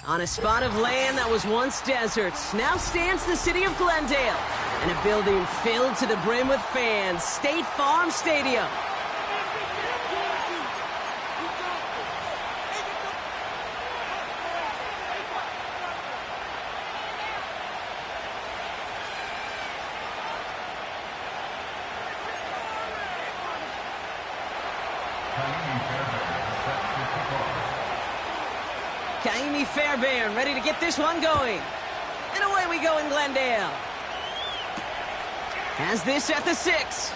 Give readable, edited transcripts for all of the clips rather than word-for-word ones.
On a spot of land that was once desert, now stands the city of Glendale, and a building filled to the brim with fans, State Farm Stadium. Fairbairn ready to get this one going. And away we go in Glendale. Has this at the 6.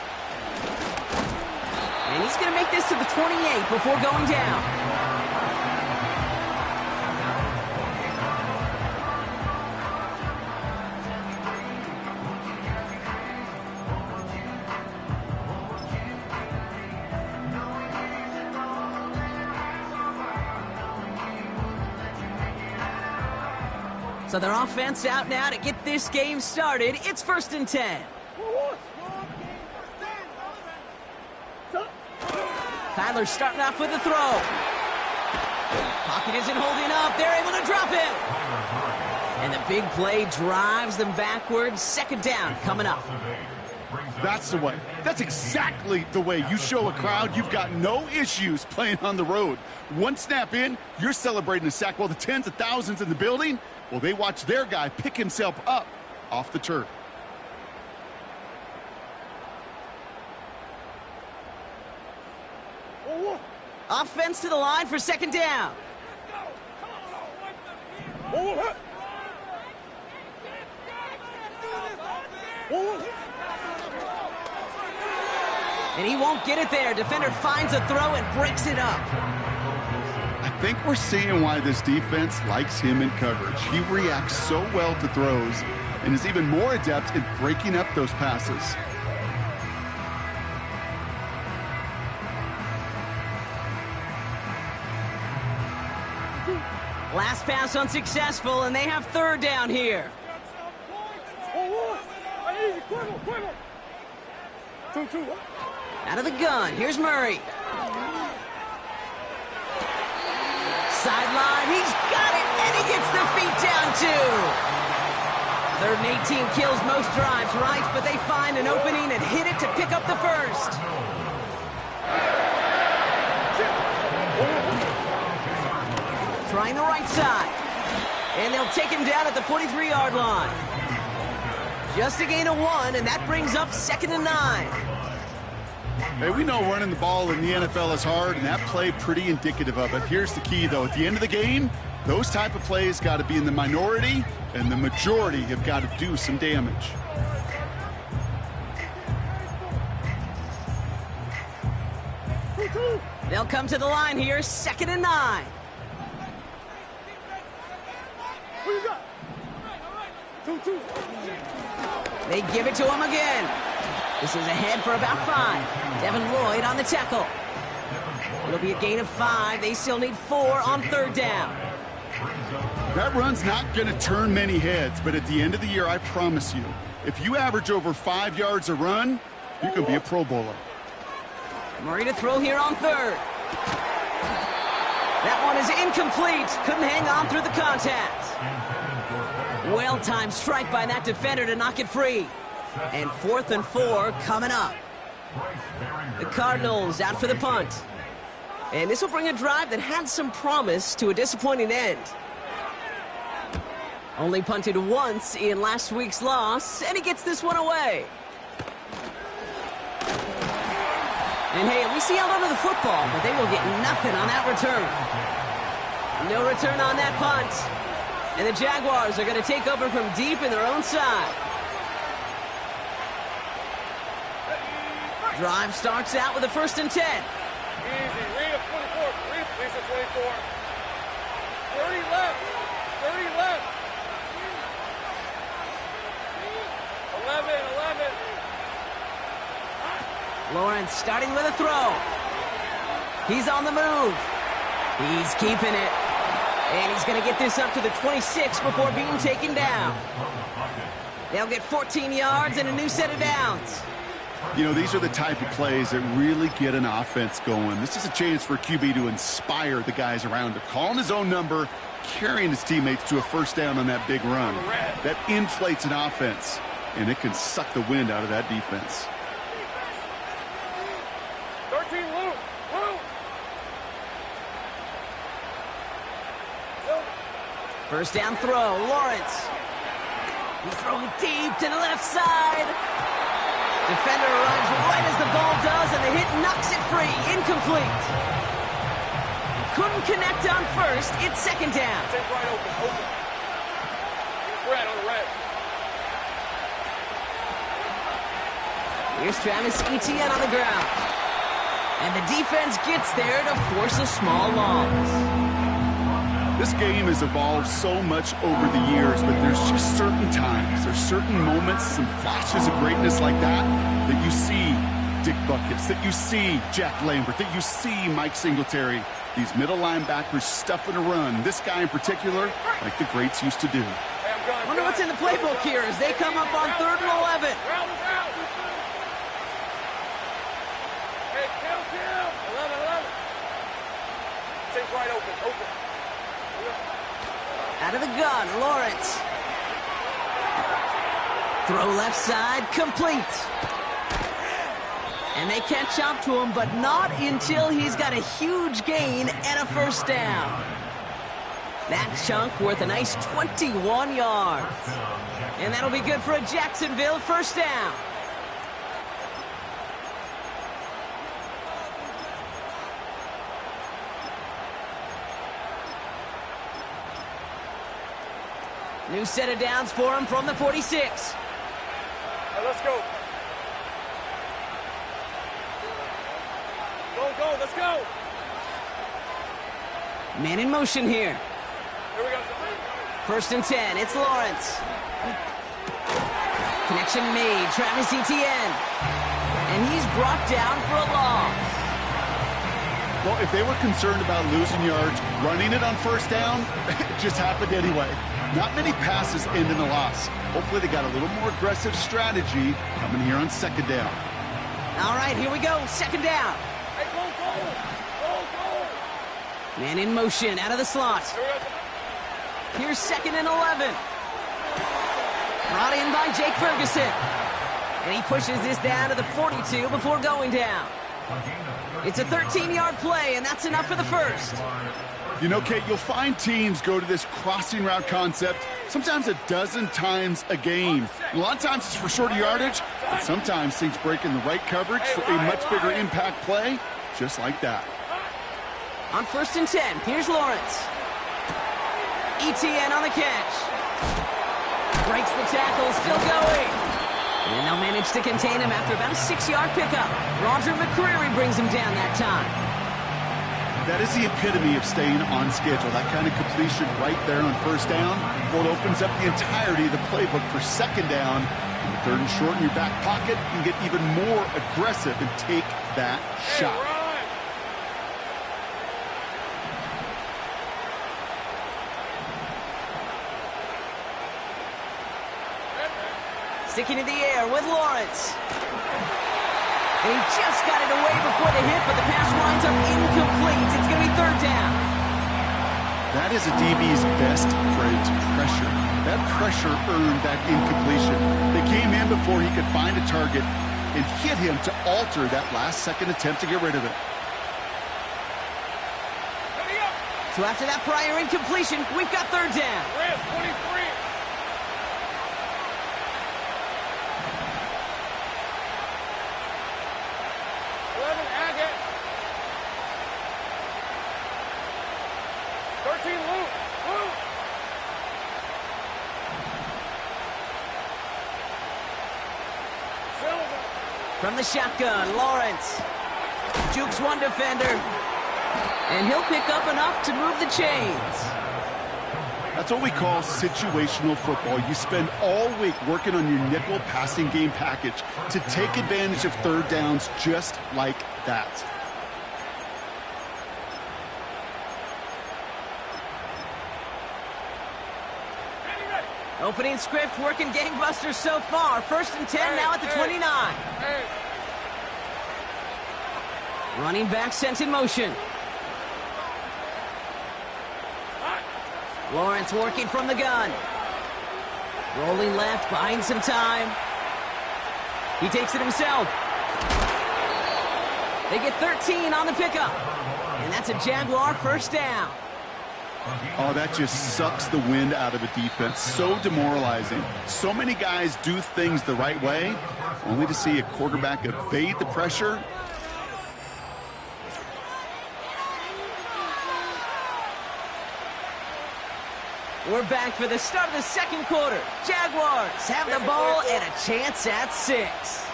And he's going to make this to the 28 before going down. So their offense out now to get this game started. It's 1st and 10. Kyler's starting off with a throw. Pocket isn't holding up. They're able to drop it. And the big play drives them backwards. 2nd down coming up. That's the way. That's exactly the way you show a crowd you've got no issues playing on the road. One snap in, you're celebrating a sack while the tens of thousands in the building, well, they watch their guy pick himself up off the turf. Offense to the line for 2nd down. And he won't get it there. Defender finds a throw and breaks it up. I think we're seeing why this defense likes him in coverage. He reacts so well to throws and is even more adept in breaking up those passes. Last pass unsuccessful, and they have 3rd down here. Out of the gun, here's Murray. Sideline, he's got it, and he gets the feet down too. 3rd and 18 kills most drives, right? But they find an opening and hit it to pick up the 1st. Trying the right side. And they'll take him down at the 43-yard line. Just a gain of 1, and that brings up 2nd and 9. Hey, we know running the ball in the NFL is hard, and that play pretty indicative of it. Here's the key, though. At the end of the game, those type of plays got to be in the minority, and the majority have got to do some damage. They'll come to the line here, 2nd and 9. They give it to him again. This is ahead for about 5. Devin Lloyd on the tackle. It'll be a gain of 5. They still need 4 on 3rd down. That run's not going to turn many heads, but at the end of the year, I promise you, if you average over 5 yards a run, you can be a Pro Bowler. Murray to throw here on 3rd. That one is incomplete. Couldn't hang on through the contact. Well-timed strike by that defender to knock it free. And 4th and 4 coming up. The Cardinals out for the punt. And this will bring a drive that had some promise to a disappointing end. Only punted once in last week's loss, and he gets this one away. And hey, we see held onto the football, but they will get nothing on that return. No return on that punt. And the Jaguars are going to take over from deep in their own side. Drive starts out with a 1st and 10. Easy. Read a 24. Read a 24. 30 left. 30 left. 11. Lawrence starting with a throw. He's on the move. He's keeping it. And he's going to get this up to the 26 before being taken down. They'll get 14 yards and a new set of downs. You know, these are the type of plays that really get an offense going. This is a chance for QB to inspire the guys around him. Calling his own number, carrying his teammates to a first down on that big run. That inflates an offense, and it can suck the wind out of that defense. 13, Luke. First down throw, Lawrence. He's throwing deep to the left side. Defender runs right as the ball does, and the hit knocks it free. Incomplete. Couldn't connect on first. It's second down. Take right open. Red on the red. Here's Travis Etienne on the ground. And the defense gets there to force a small loss. This game has evolved so much over the years, but there's just certain times, there's certain moments, some flashes of greatness like that you see Dick Buckets, that you see Jack Lambert, that you see Mike Singletary. These middle linebackers stuffing a run. This guy in particular, like the greats used to do. I wonder what's in the playbook here as they come up on 3rd and 11. Hey, kill. 11. Take right open. Out of the gun, Lawrence. Throw left side, complete. And they catch up to him, but not until he's got a huge gain and a first down. That chunk worth a nice 21 yards. And that'll be good for a Jacksonville first down. New set of downs for him from the 46. Hey, let's go. Go, let's go. Man in motion here. Here we go. 1st and 10, it's Lawrence. Connection made, Travis Etienne. And he's brought down for a loss. Well, if they were concerned about losing yards, running it on first down, it just happened anyway. Not many passes end in a loss. Hopefully they got a little more aggressive strategy coming here on 2nd down. All right, here we go, 2nd down. Hey, go. Man in motion, out of the slot. Here we go. Here's 2nd and 11. Brought in by Jake Ferguson. And he pushes this down to the 42 before going down. It's a 13-yard play, and that's enough for the first. You know, Kate, you'll find teams go to this crossing route concept sometimes a dozen times a game. A lot of times it's for shorter yardage, but sometimes things break in the right coverage for a much bigger impact play, just like that. On 1st and 10, here's Lawrence. Etienne on the catch. Breaks the tackle, still going. And they'll manage to contain him after about a 6-yard pickup. Roger McCreary brings him down that time. That is the epitome of staying on schedule. That kind of completion right there on first down. Well, it opens up the entirety of the playbook for 2nd down. And 3rd and short in your back pocket, you can get even more aggressive and take that shot. Sticking in the air with Lawrence. And he just got it away before the hit, but the pass winds up incomplete. It's going to be 3rd down. That is a DB's best friend, pressure. That pressure earned that incompletion. They came in before he could find a target and hit him to alter that last-second attempt to get rid of it. So after that prior incompletion, we've got 3rd down. Red, 23. From the shotgun, Lawrence. Jukes one defender. And he'll pick up enough to move the chains. That's what we call situational football. You spend all week working on your nickel passing game package to take advantage of 3rd downs just like that. Opening script working gangbusters so far. 1st and 10 now at the 29. Running back sent in motion. Lawrence working from the gun. Rolling left, buying some time. He takes it himself. They get 13 on the pickup. And that's a Jaguar first down. Oh, that just sucks the wind out of a defense. So demoralizing. So many guys do things the right way, only to see a quarterback evade the pressure. We're back for the start of the second quarter. Jaguars have the ball and a chance at 6.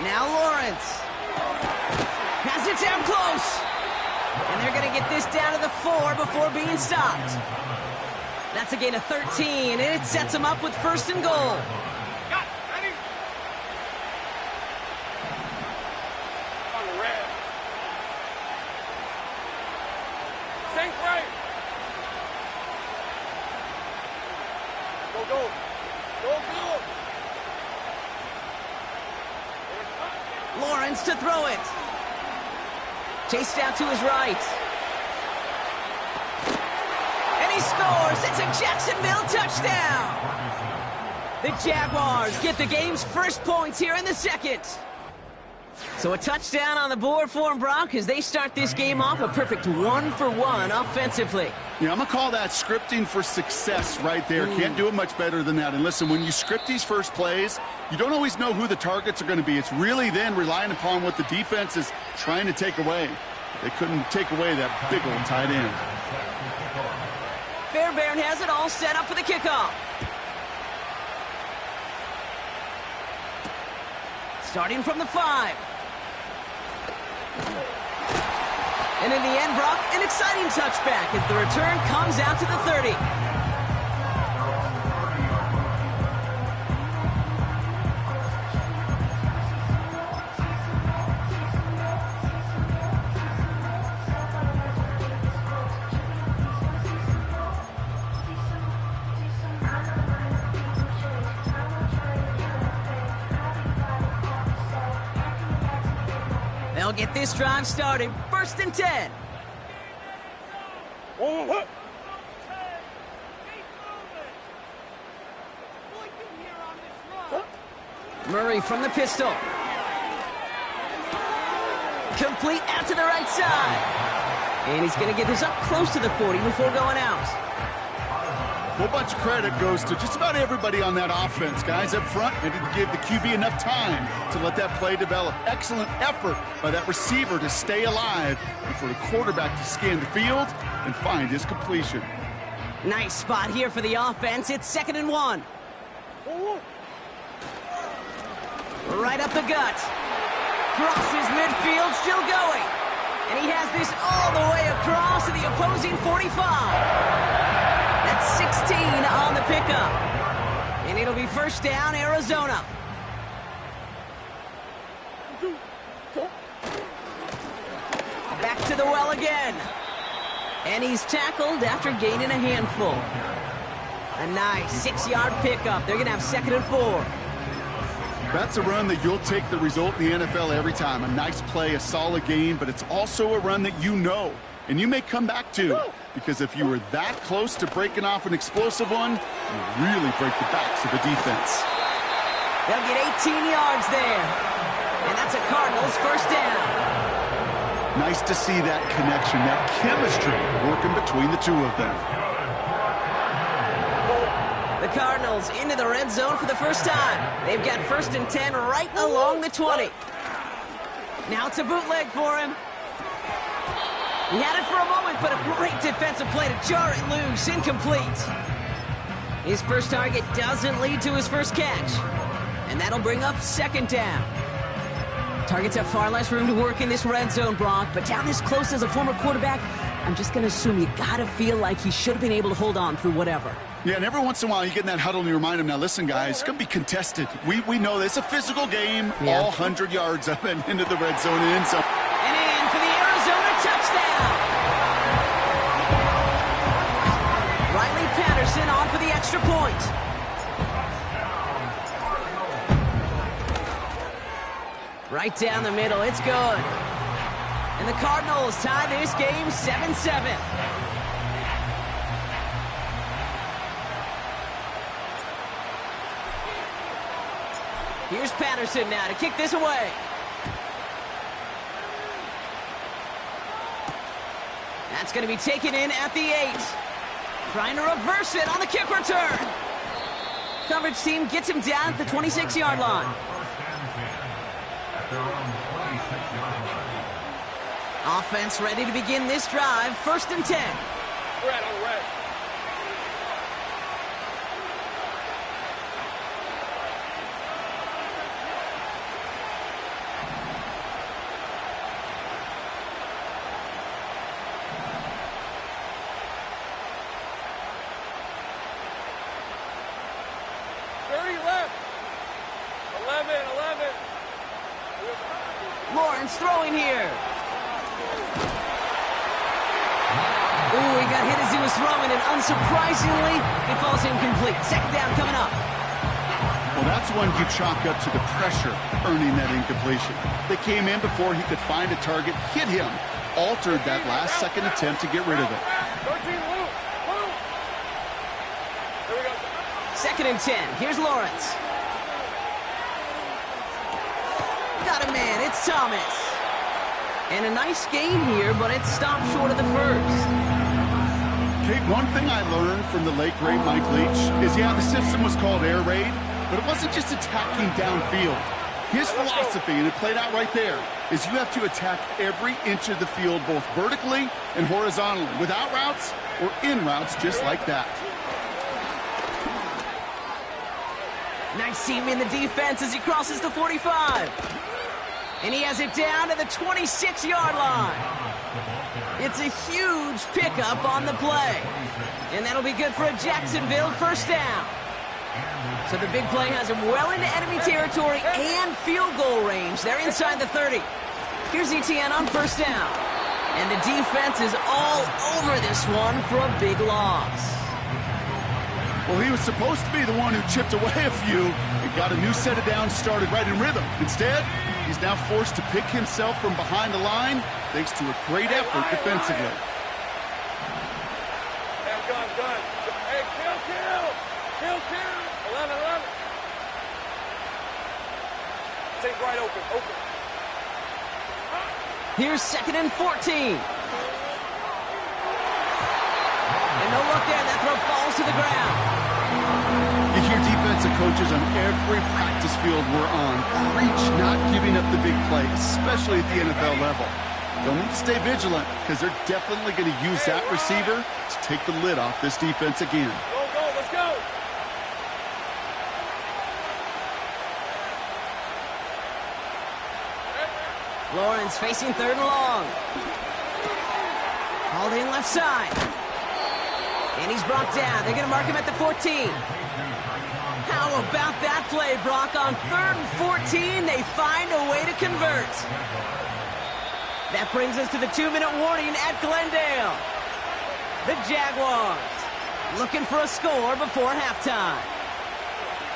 Now Lawrence has it down close. And they're going to get this down to the 4 before being stopped. That's a gain of 13, and it sets them up with first and goal. Ready? On the red. Sink right. Go, go. Go, go. Lawrence to throw it. Chased out to his right. And he scores. It's a Jacksonville touchdown. The Jaguars get the game's first points here in the second. So a touchdown on the board for them, Brock, as they start this game off a perfect 1-for-1 offensively. Yeah, I'm going to call that scripting for success right there. Can't do it much better than that. And listen, when you script these first plays, you don't always know who the targets are going to be. It's really then relying upon what the defense is trying to take away. They couldn't take away that big old tight end. Fairbairn has it all set up for the kickoff. Starting from the 5. And in the end, Brock, an exciting touchback as the return comes out to the 30. They'll get this drive started. First and 10. Murray from the pistol. Complete out to the right side. And he's going to get this up close to the 40 before going out. A whole bunch of credit goes to just about everybody on that offense. Guys up front, they didn't give the QB enough time to let that play develop. Excellent effort by that receiver to stay alive and for the quarterback to scan the field and find his completion. Nice spot here for the offense. It's 2nd and 1. Right up the gut. Crosses midfield, still going. And he has this all the way across to the opposing 45. That's 16 on the pickup. And it'll be first down, Arizona. Back to the well again. And he's tackled after gaining a handful. A nice 6-yard pickup. They're going to have 2nd and 4. That's a run that you'll take the result in the NFL every time. A nice play, a solid game, but it's also a run that you know and you may come back to, because if you were that close to breaking off an explosive one, you really break the backs of the defense. They'll get 18 yards there, and that's a Cardinals first down. Nice to see that connection, that chemistry working between the two of them. The Cardinals into the red zone for the first time. They've got 1st and 10 right along the 20. Now it's a bootleg for him. He had it for a moment, but a great defensive play to jar it loose. Incomplete. His first target doesn't lead to his first catch. And that'll bring up 2nd down. Targets have far less room to work in this red zone, Brock, but down this close as a former quarterback, I'm just going to assume you got to feel like he should have been able to hold on through whatever. Yeah, and every once in a while you get in that huddle and you remind him, now listen, guys, it's going to be contested. We know this. It's a physical game, all 100 yards up and into the red zone and in zone. And in for the Arizona touchdown. Riley Patterson on for the extra point. Right down the middle, it's good. And the Cardinals tie this game 7-7. Here's Patterson now to kick this away. That's going to be taken in at the 8. Trying to reverse it on the kick return. Coverage team gets him down at the 26-yard line. Offense ready to begin this drive. 1st and 10. Red on red. Lawrence throwing here. Ooh, he got hit as he was throwing, and unsurprisingly, he falls incomplete. 2nd down coming up. Well, that's one you chalk up to the pressure earning that incompletion. They came in before he could find a target, hit him, altered that last second attempt to get rid of it. 13, move. There we go. 2nd and 10. Here's Lawrence. Got a man, it's Thomas. And a nice game here, but it stopped short of the 1st. Kate, one thing I learned from the late, great Mike Leach is, yeah, the system was called air raid, but it wasn't just attacking downfield. His philosophy, and it played out right there, is you have to attack every inch of the field, both vertically and horizontally, without routes or in routes just like that. Nice seam in the defense as he crosses the 45. And he has it down to the 26-yard line. It's a huge pickup on the play. And that'll be good for a Jacksonville 1st down. So the big play has him well into enemy territory and field goal range. They're inside the 30. Here's ETN on 1st down. And the defense is all over this one for a big loss. Well, he was supposed to be the one who chipped away a few and got a new set of downs started right in rhythm. Instead, he's now forced to pick himself from behind the line thanks to a great effort defensively. Hey, I'm done. Hey, kill. 11. Take right open. Here's 2nd and 14. And no look there. That throw falls to the ground. You hear defensive coaches on every practice field we're on preach not giving up the big play, especially at the NFL level. They'll need to stay vigilant because they're definitely going to use that receiver to take the lid off this defense again. Go, let's go. Lawrence facing 3rd and long. Hauled in left side. And he's brought down. They're going to mark him at the 14. How about that play, Brock? On 3rd and 14, they find a way to convert. That brings us to the 2-minute warning at Glendale. The Jaguars looking for a score before halftime.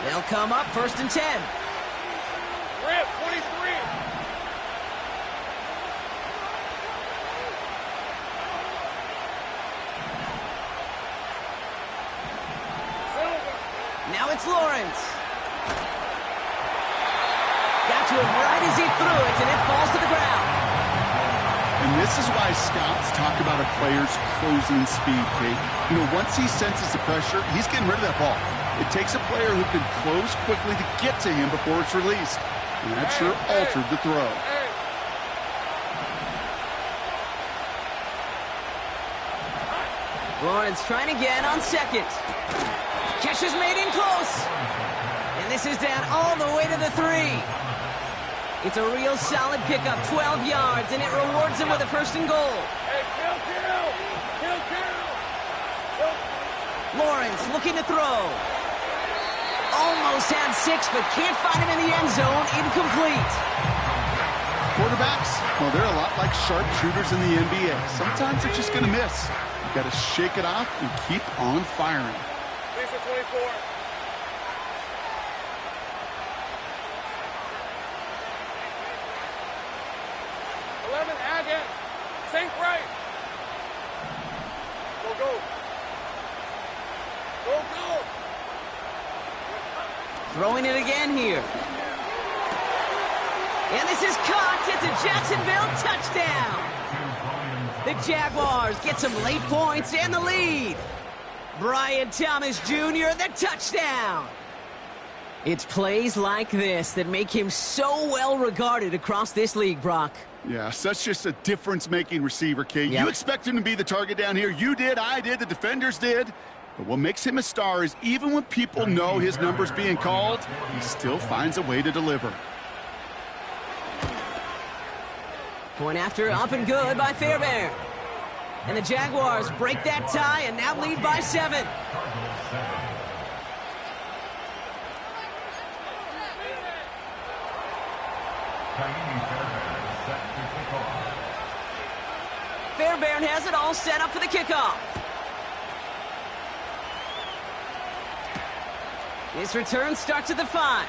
They'll come up 1st and 10. Rip, 23. Now it's Lawrence. Got to him right as he threw it, and it falls to the ground. And this is why scouts talk about a player's closing speed, Kate. You know, once he senses the pressure, he's getting rid of that ball. It takes a player who can close quickly to get to him before it's released. And that sure altered the throw. Lawrence trying again on 2nd. Catch is made in close. And this is down all the way to the 3. It's a real solid pickup, 12 yards, and it rewards him with a 1st and goal. Hey, kill. Lawrence looking to throw. Almost had 6, but can't find him in the end zone. Incomplete. Quarterbacks, well, they're a lot like sharpshooters in the NBA. Sometimes they're just going to miss. You've got to shake it off and keep on firing. 24. 11, ag in. Sink right. Go, go. Go, go. Throwing it again here. And this is caught. It's a Jacksonville touchdown. The Jaguars get some late points and the lead. Brian Thomas Jr., the touchdown. It's plays like this that make him so well regarded across this league, Brock. Yeah, such just a difference-making receiver, Kate. Yep. You expect him to be the target down here. You did, I did, the defenders did. But what makes him a star is even when people know his number's being called, he still finds a way to deliver. Point after, up and good by Fairbairn. And the Jaguars break that tie and now lead by 7. Fairbairn has it all set up for the kickoff. This return starts at the 5.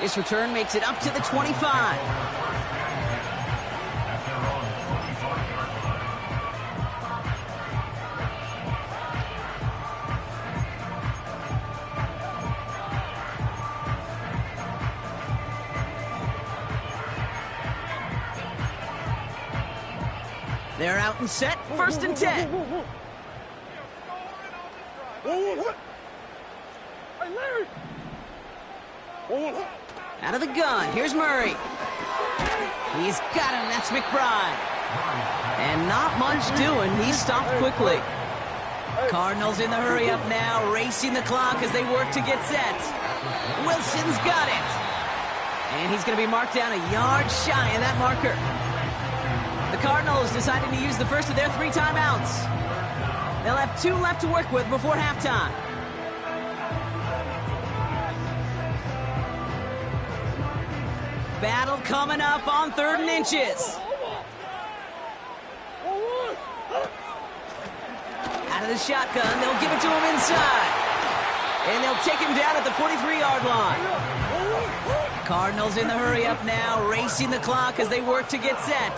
This return makes it up to the 25. They're out and set, 1st and 10. Hey, Larry. Out of the gun, here's Murray. He's got him, that's McBride. And not much doing, he stopped quickly. Cardinals in the hurry up now, racing the clock as they work to get set. Wilson's got it. And he's going to be marked down a yard shy of that marker. The Cardinals deciding to use the first of their 3 timeouts. They'll have 2 left to work with before halftime. Battle coming up on 3rd and inches. Out of the shotgun, they'll give it to him inside. And they'll take him down at the 43-yard line. Cardinals in the hurry up now, racing the clock as they work to get set.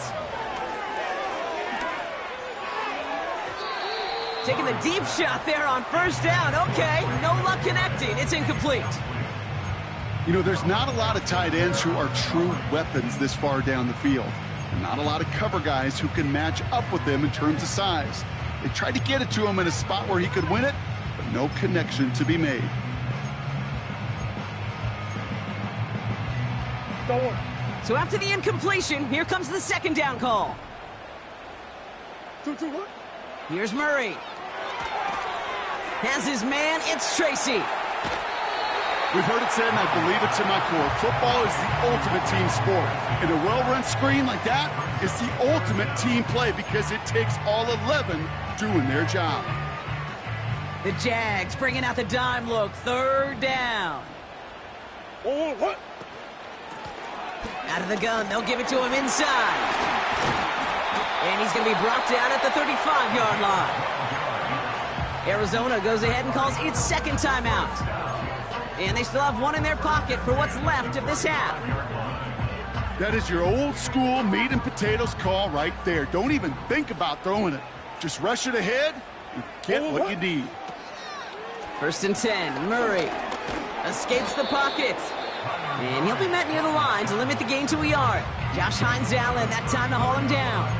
Taking the deep shot there on 1st down. Okay, no luck connecting. It's incomplete. You know, there's not a lot of tight ends who are true weapons this far down the field. And not a lot of cover guys who can match up with them in terms of size. They tried to get it to him in a spot where he could win it, but no connection to be made. So after the incompletion, here comes the 2nd down call. Here's Murray. Has his man, it's Tracy. We've heard it said, and I believe it to my core, football is the ultimate team sport. And a well-run screen like that is the ultimate team play because it takes all 11 doing their job. The Jags bringing out the dime look, 3rd down. Out of the gun, they'll give it to him inside. And he's going to be brought down at the 35-yard line. Arizona goes ahead and calls its 2nd timeout. And they still have 1 in their pocket for what's left of this half. That is your old school meat and potatoes call right there. Don't even think about throwing it. Just rush it ahead and get what you need. 1st and 10, Murray escapes the pocket. And he'll be met near the line to limit the gain to a yard. Josh Hines Allen, that time to haul him down.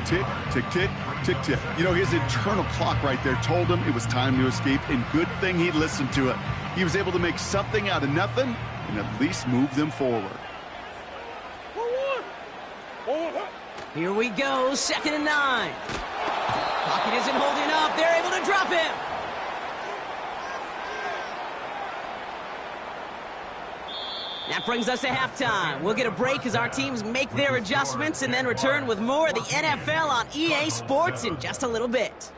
Tick, tick, tick, tick, tick. You know, his internal clock right there told him it was time to escape, and good thing he listened to it. He was able to make something out of nothing and at least move them forward. Here we go, 2nd and 9. Pocket isn't holding up. They're able to drop him. That brings us to halftime. We'll get a break as our teams make their adjustments and then return with more of the NFL on EA Sports in just a little bit.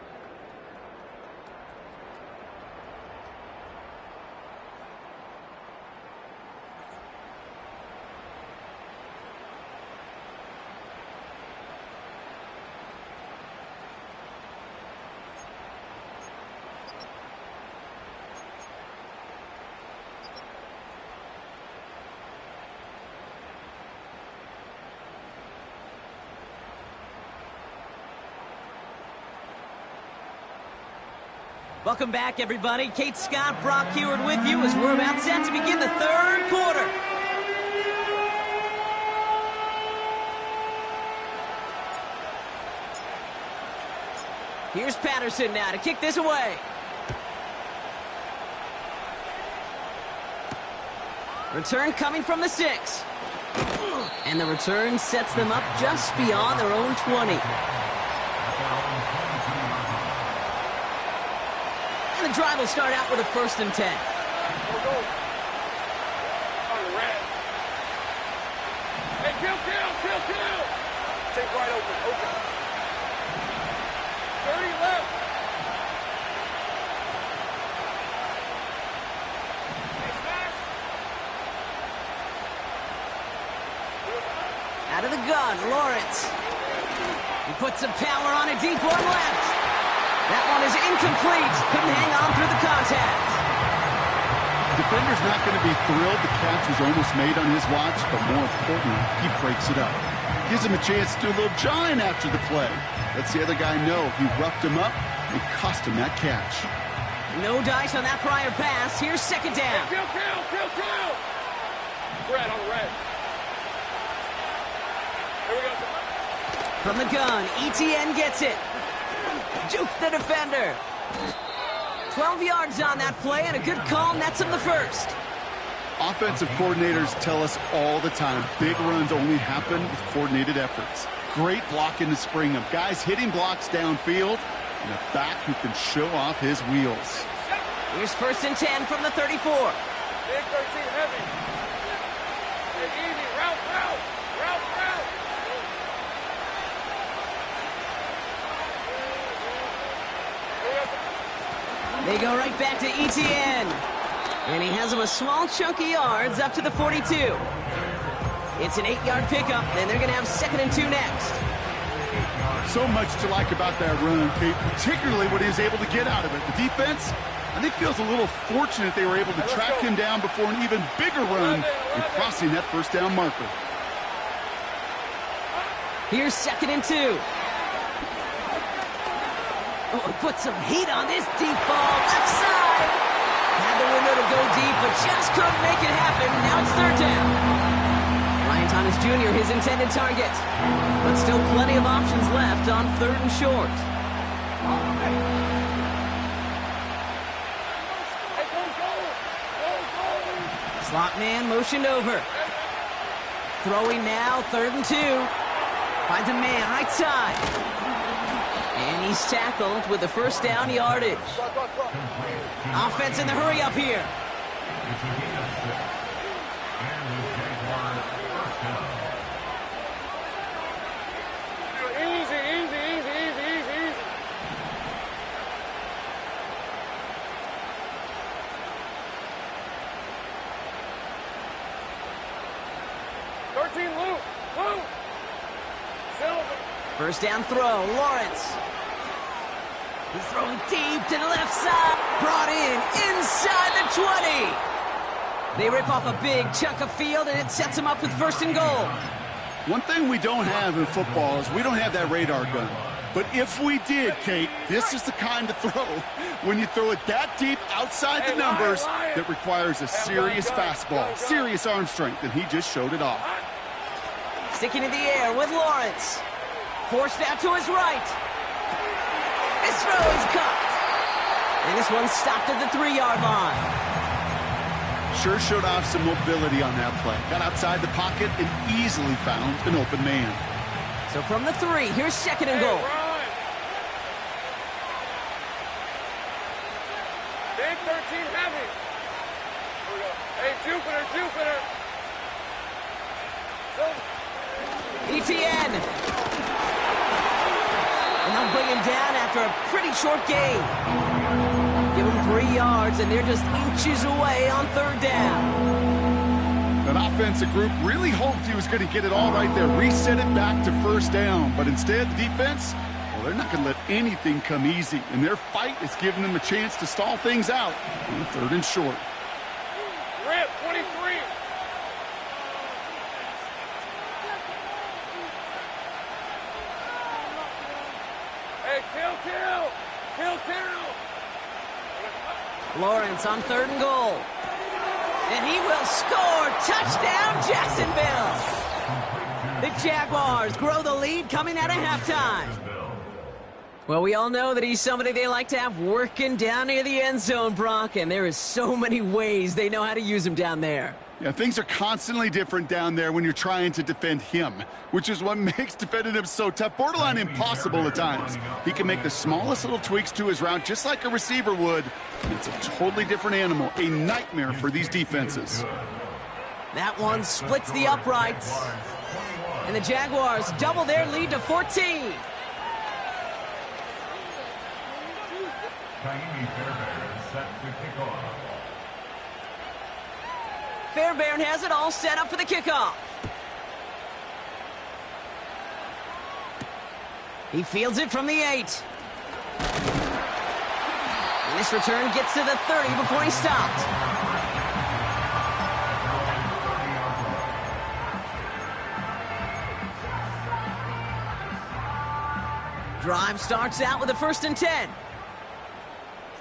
Welcome back, everybody. Kate Scott, Brock Heward with you as we're about set to begin the third quarter. Here's Patterson now to kick this away. Return coming from the 6. And the return sets them up just beyond their own 20. And the drive will start out with a 1st and 10. Hey, kill! Take right open. 30 left. Out of the gun, Lawrence. He puts some power on a deep one left. That one is incomplete. Couldn't hang on through the contact. The defender's not going to be thrilled the catch was almost made on his watch, but more importantly, he breaks it up. Gives him a chance to do a little jawing after the play. Lets the other guy know he roughed him up and cost him that catch. No dice on that prior pass. Here's 2nd down. Kill! Brad on the red. Here we go. From the gun, ETN gets it. Juke the defender. 12 yards on that play, and a good call nets him the 1st. Offensive coordinators tell us all the time, big runs only happen with coordinated efforts. Great blocking to spring them. Guys hitting blocks downfield, and a back who can show off his wheels. Here's 1st and 10 from the 34. Big 13 heavy. Big easy. Route. They go right back to ETN. And he has him a small chunk of yards up to the 42. It's an 8-yard pickup, and they're going to have 2nd and 2 next. So much to like about that run, Kate, particularly what he was able to get out of it. The defense, I think, feels a little fortunate they were able to track him down before an even bigger run and crossing that 1st down marker. Here's 2nd and 2. Oh, put some heat on this deep ball. Left side. Had the window to go deep, but just couldn't make it happen. Now it's 3rd down. Ryan Thomas Jr., his intended target. But still plenty of options left on 3rd and short. Slot man motioned over. Throwing now, 3rd and 2. Finds a man right side. And he's tackled with the 1st down yardage. Offense in the hurry up here. Easy. 13 loop. Silver. 1st down throw, Lawrence. He's throwing deep to the left side. Brought in inside the 20. They rip off a big chunk of field, and it sets them up with 1st and goal. One thing we don't have in football is we don't have that radar gun. But if we did, Kate, this is the kind of throw, when you throw it that deep outside the numbers, that requires a serious fastball, serious arm strength, and he just showed it off. Sticking in the air with Lawrence. Forced out to his right. This throw is caught. And this one stopped at the 3-yard line. Sure showed off some mobility on that play. Got outside the pocket and easily found an open man. So from the 3, here's 2nd and goal. Big 13 heavy. Here we go. Hey, Jupiter. ETN. And they'll bring him down after a pretty short gain. Give him 3 yards, and they're just inches away on 3rd down. That offensive group really hoped he was going to get it all right there, reset it back to 1st down. But instead, the defense, well, they're not going to let anything come easy. And their fight is giving them a chance to stall things out on 3rd and short. Rip, 23. Hey, kill. Lawrence on 3rd and goal. And he will score. Touchdown, Jacksonville. The Jaguars grow the lead coming out of halftime. Well, we all know that he's somebody they like to have working down near the end zone, Brock, and there is so many ways they know how to use him down there. Yeah, things are constantly different down there when you're trying to defend him, which is what makes defending him so tough, borderline impossible at times. He can make the smallest little tweaks to his route just like a receiver would. It's a totally different animal, a nightmare for these defenses. That one splits the uprights. And the Jaguars double their lead to 14. Fairbairn has it all set up for the kickoff. He fields it from the 8. And this return gets to the 30 before he stopped. Drive starts out with a 1st and 10.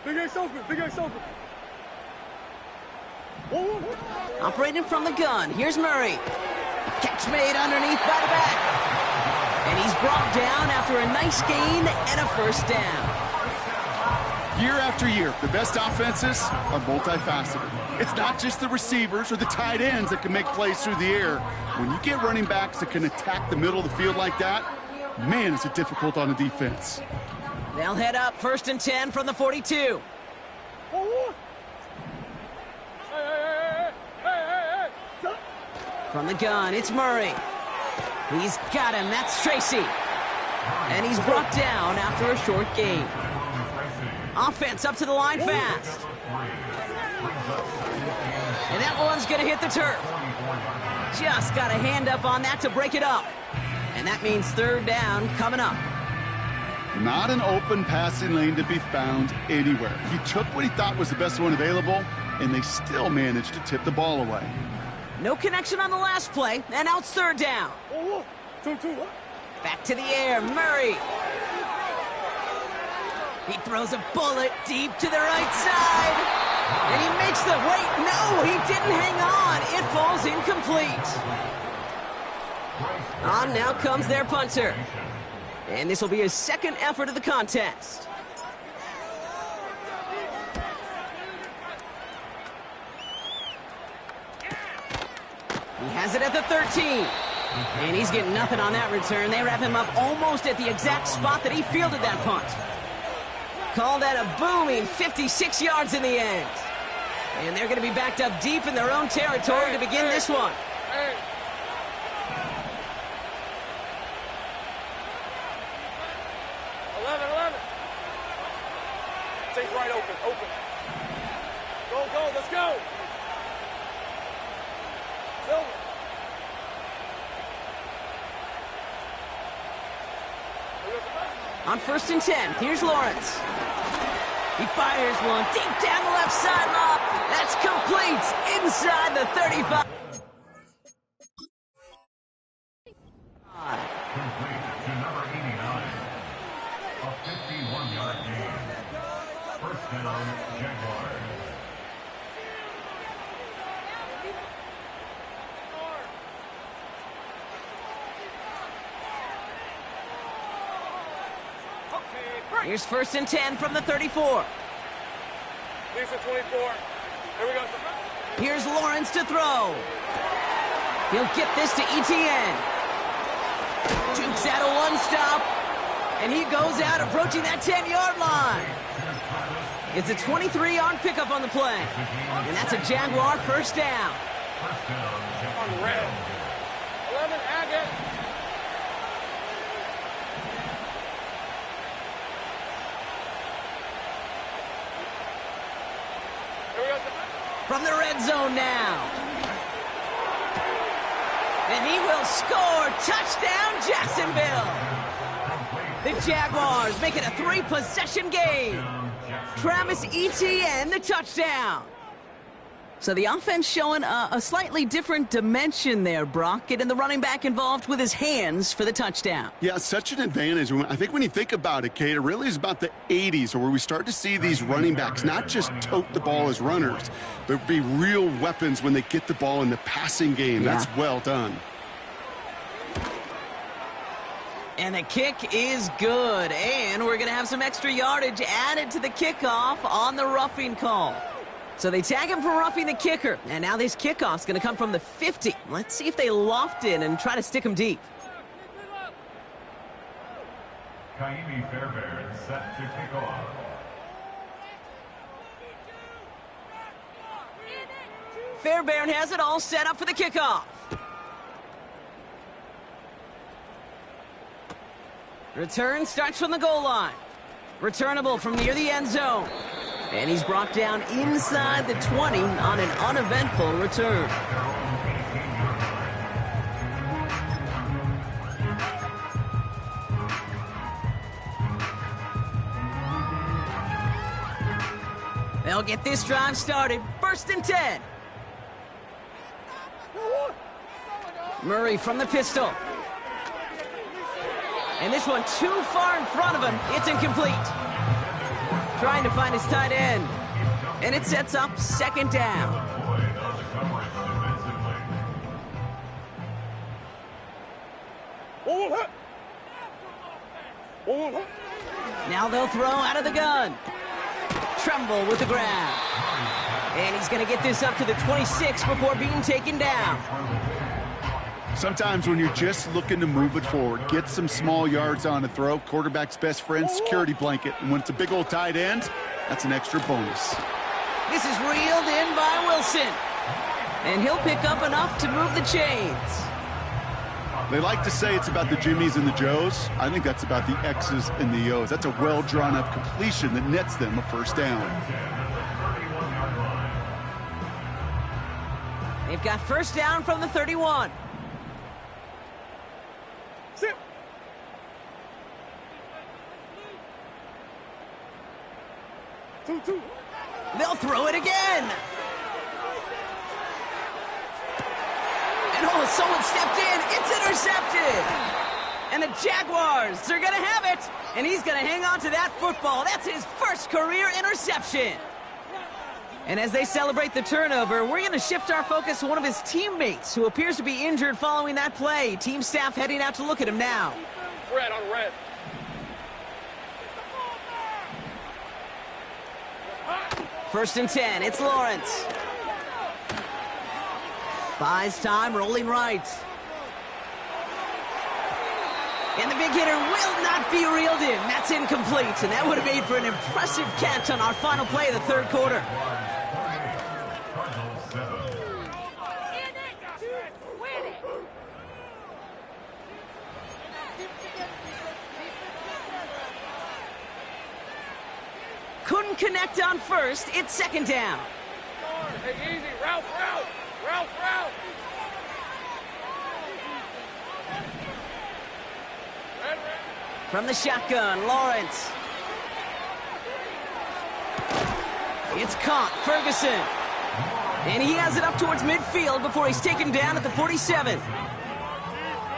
Big Ace open, Big Ace open. Operating from the gun, here's Murray. Catch made underneath by the back. And he's brought down after a nice gain and a 1st down. Year after year, the best offenses are multifaceted. It's not just the receivers or the tight ends that can make plays through the air. When you get running backs that can attack the middle of the field like that, man, is it difficult on the defense. They'll head up 1st and 10 from the 42. From the gun, it's Murray. He's got him, that's Tracy. And he's brought down after a short gain. Offense up to the line fast. And that one's gonna hit the turf. Just got a hand up on that to break it up. And that means 3rd down coming up. Not an open passing lane to be found anywhere. He took what he thought was the best one available, and they still managed to tip the ball away. No connection on the last play, and now it's 3rd down. 2-2. Back to the air, Murray. He throws a bullet deep to the right side. And he makes the, wait, no, he didn't hang on. It falls incomplete. On now comes their punter. And this will be his 2nd effort of the contest. He has it at the 13. And he's getting nothing on that return. They wrap him up almost at the exact spot that he fielded that punt. Call that a booming 56 yards in the end. And they're going to be backed up deep in their own territory to begin this one. 11. Take right open. Go, let's go. Silver. On 1st and 10, here's Lawrence. He fires one deep down the left sideline. That's complete inside the 35. Complete to number 89. A 51-yard gain. 1st down, Jaguars. Here's 1st and 10 from the 34. Lisa 24. Here we go. Here's Lawrence to throw. He'll get this to ETN. Jukes out a one-stop. And he goes out approaching that 10-yard line. It's a 23-yard pickup on the play. And that's a Jaguar 1st down. On red. 11, Agate. From the red zone now. And he will score. Touchdown, Jacksonville. The Jaguars make it a 3-possession game. Travis Etienne, the touchdown. So the offense showing a slightly different dimension there, Brock, getting the running back involved with his hands for the touchdown. Yeah, such an advantage. I think when you think about it, Kate, it really is about the 80s where we start to see these running backs not just tote the ball as runners, but be real weapons when they get the ball in the passing game. Yeah. That's well done. And the kick is good. And we're going to have some extra yardage added to the kickoff on the roughing call. So they tag him for roughing the kicker. And now this kickoff's going to come from the 50. Let's see if they loft in and try to stick him deep. Kaimi Fairbairn set to kick off. Fairbairn has it all set up for the kickoff. Return starts from the goal line. Returnable from near the end zone. And he's brought down inside the 20 on an uneventful return. They'll get this drive started. First and 10. Murray from the pistol. And this one too far in front of him. It's incomplete. Trying to find his tight end. And it sets up second down. Now they'll throw out of the gun. Tremble with the grab. And he's going to get this up to the 26 before being taken down. Sometimes when you're just looking to move it forward, get some small yards on a throw, quarterback's best friend, security blanket. And when it's a big old tight end, that's an extra bonus. This is reeled in by Wilson. And he'll pick up enough to move the chains. They like to say it's about the Jimmies and the Joes. I think that's about the X's and the O's. That's a well-drawn-up completion that nets them a first down. They've got first down from the 31. Sit. Two. They'll throw it again. And oh, someone stepped in. It's intercepted. And the Jaguars, they're going to have it. And he's going to hang on to that football. That's his first career interception. And as they celebrate the turnover, we're going to shift our focus to one of his teammates who appears to be injured following that play. Team staff heading out to look at him now. Red on red. First and 10, it's Lawrence. Buys time, rolling right. And the big hitter will not be reeled in. That's incomplete, and that would have made for an impressive catch on our final play of the third quarter. Couldn't connect on first. It's second down. Hey, easy. Route. Red. From the shotgun, Lawrence. It's caught, Ferguson. And he has it up towards midfield before he's taken down at the 47.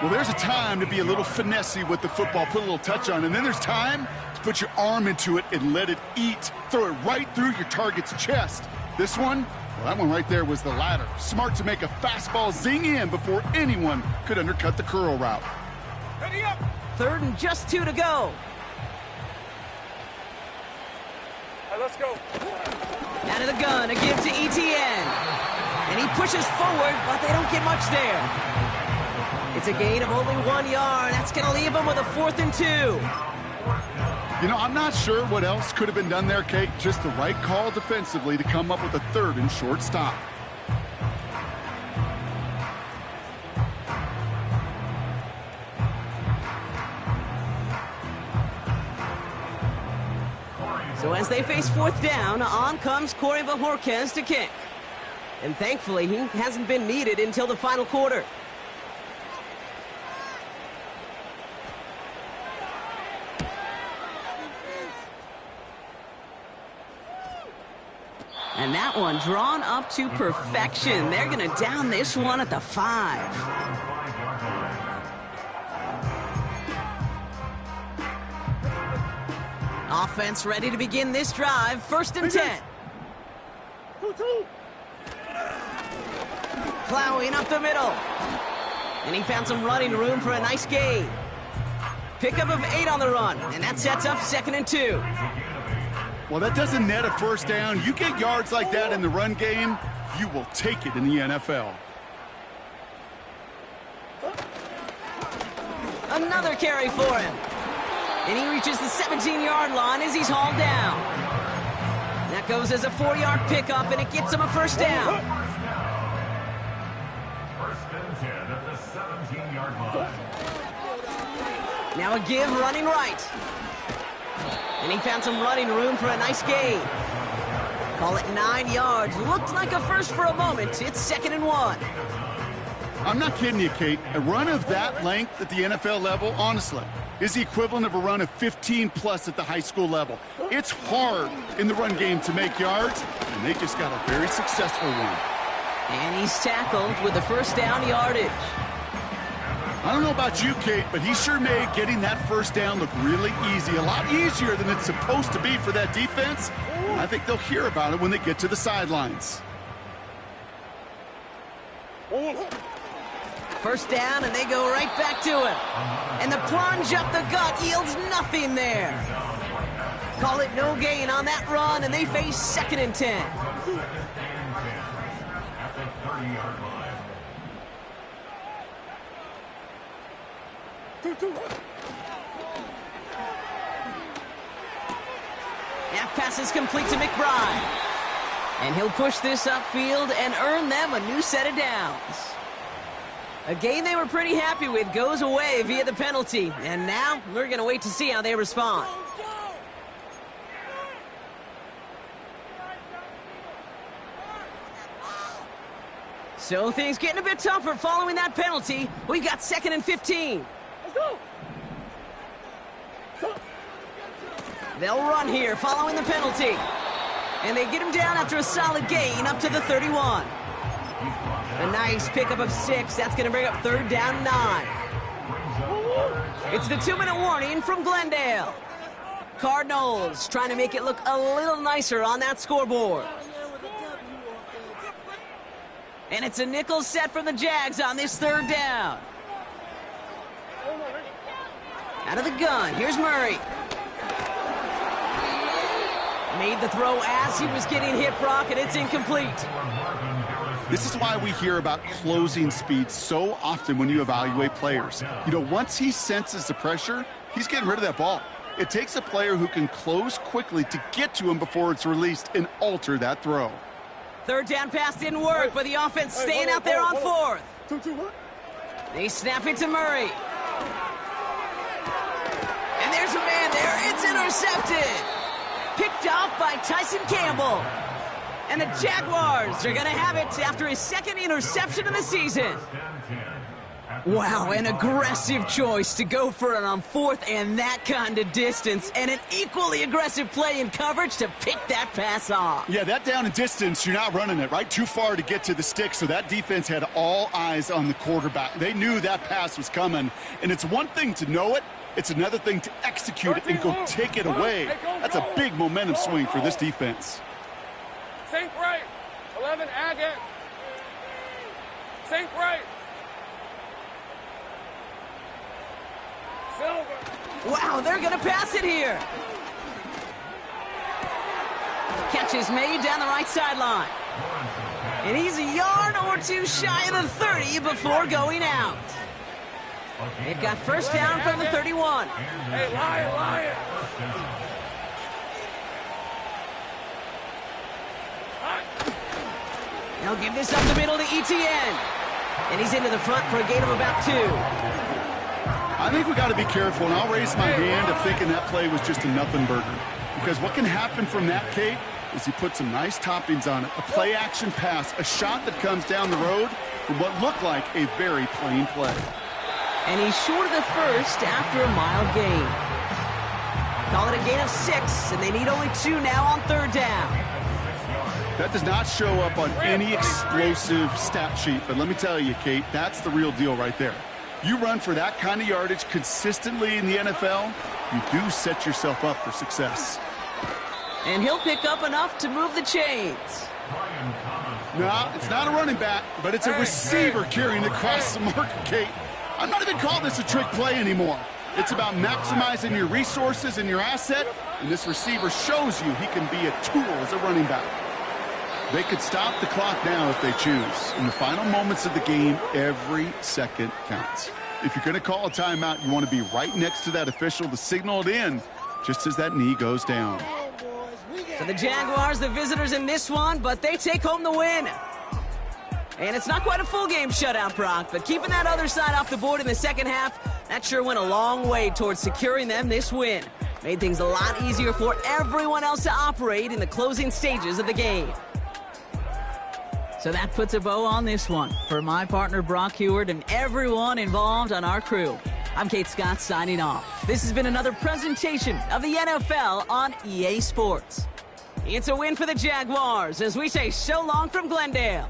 Well, there's a time to be a little finessey with the football, put a little touch on, and then there's time to put your arm into it and let it eat. Throw it right through your target's chest. This one, well, that one right there was the latter. Smart to make a fastball zing in before anyone could undercut the curl route. Ready up. Third and just 2 to go. All right, let's go. Out of the gun, a give to ETN. And he pushes forward, but they don't get much there. It's a gain of only 1 yard. That's going to leave him with a 4th and 2. You know, I'm not sure what else could have been done there, Kate. Just the right call defensively to come up with a 3rd and short stop. So as they face 4th down, on comes Corey Bajorquez to kick. And thankfully, he hasn't been needed until the final quarter. And And that one drawn up to perfection. They're going to down this one at the 5. Offense ready to begin this drive. 1st and 10. 2-2. Plowing up the middle. And he found some running room for a nice gain. Pickup of 8 on the run, and that sets up 2nd and 2. Well, that doesn't net a first down. You get yards like that in the run game, you will take it in the NFL. Another carry for him. And he reaches the 17-yard line as he's hauled down. That goes as a 4-yard pickup, and it gets him a first down. 1st and 10 at the 17-yard line. Now a give running right. And he found some running room for a nice gain. Call it 9 yards. Looked like a first for a moment. It's 2nd and 1. I'm not kidding you, Kate. A run of that length at the NFL level, honestly, is the equivalent of a run of 15-plus at the high school level. It's hard in the run game to make yards, and they just got a very successful one. And he's tackled with the first down yardage. I don't know about you, Kate, but he sure made getting that first down look really easy, a lot easier than it's supposed to be for that defense. I think they'll hear about it when they get to the sidelines. First down, and they go right back to him. And the plunge up the gut yields nothing there. Call it no gain on that run, and they face 2nd and 10. At the 30-yard line. 2-2. That pass is complete to McBride. And he'll push this upfield and earn them a new set of downs. A game they were pretty happy with goes away via the penalty. And now we're going to wait to see how they respond. So things getting a bit tougher following that penalty. We've got 2nd and 15. Let's go. They'll run here following the penalty. And they get him down after a solid gain up to the 31. A nice pickup of 6. That's going to bring up 3rd down 9. It's the 2-minute warning from Glendale. Cardinals trying to make it look a little nicer on that scoreboard. And it's a nickel set from the Jags on this 3rd down. Out of the gun, here's Murray. Made the throw as he was getting hit, Brock, and it's incomplete. This is why we hear about closing speed so often when you evaluate players. You know, once he senses the pressure, he's getting rid of that ball. It takes a player who can close quickly to get to him before it's released and alter that throw. 3rd down pass didn't work, but the offense staying out there on 4th. 2-2 what? They snap it to Murray. And there's a man there. It's intercepted. Picked off by Tyson Campbell. And the Jaguars are going to have it after his 2nd interception of the season. Wow, an aggressive choice to go for it on 4th and that kind of distance. And an equally aggressive play in coverage to pick that pass off. Yeah, that down and distance, you're not running it, right? Too far to get to the stick, so that defense had all eyes on the quarterback. They knew that pass was coming. And it's one thing to know it. It's another thing to execute it and go take it away. That's a big momentum swing for this defense. Sink right. 11, Agate. Sink right. Silver. Wow, they're going to pass it here. Catch is made down the right sideline. And he's a yard or two shy of the 30 before going out. They've got first down from the 31. Hey, Lion. They'll give this up the middle to ETN. And he's into the front for a gain of about 2. I think we got to be careful, and I'll raise my hand of thinking that play was just a nothing burger. Because what can happen from that, Kate, is he put some nice toppings on it. A play-action pass, a shot that comes down the road from what looked like a very plain play. And he's short of the first after a mild gain. Call it a gain of 6, and they need only 2 now on 3rd down. That does not show up on any explosive stat sheet, but let me tell you, Kate, that's the real deal right there. You run for that kind of yardage consistently in the NFL, you do set yourself up for success. And he'll pick up enough to move the chains. No, it's not a running back, but it's a receiver carrying across the market, Kate. I'm not even calling this a trick play anymore. It's about maximizing your resources and your asset, and this receiver shows you he can be a tool as a running back. They could stop the clock now if they choose. In the final moments of the game, every second counts. If you're going to call a timeout, you want to be right next to that official to signal it in just as that knee goes down. So the Jaguars, the visitors in this one, but they take home the win. And it's not quite a full game shutout, Brock, but keeping that other side off the board in the second half, that sure went a long way towards securing them this win. Made things a lot easier for everyone else to operate in the closing stages of the game. So that puts a bow on this one. For my partner, Brock Heward, and everyone involved on our crew, I'm Kate Scott signing off. This has been another presentation of the NFL on EA Sports. It's a win for the Jaguars as we say so long from Glendale.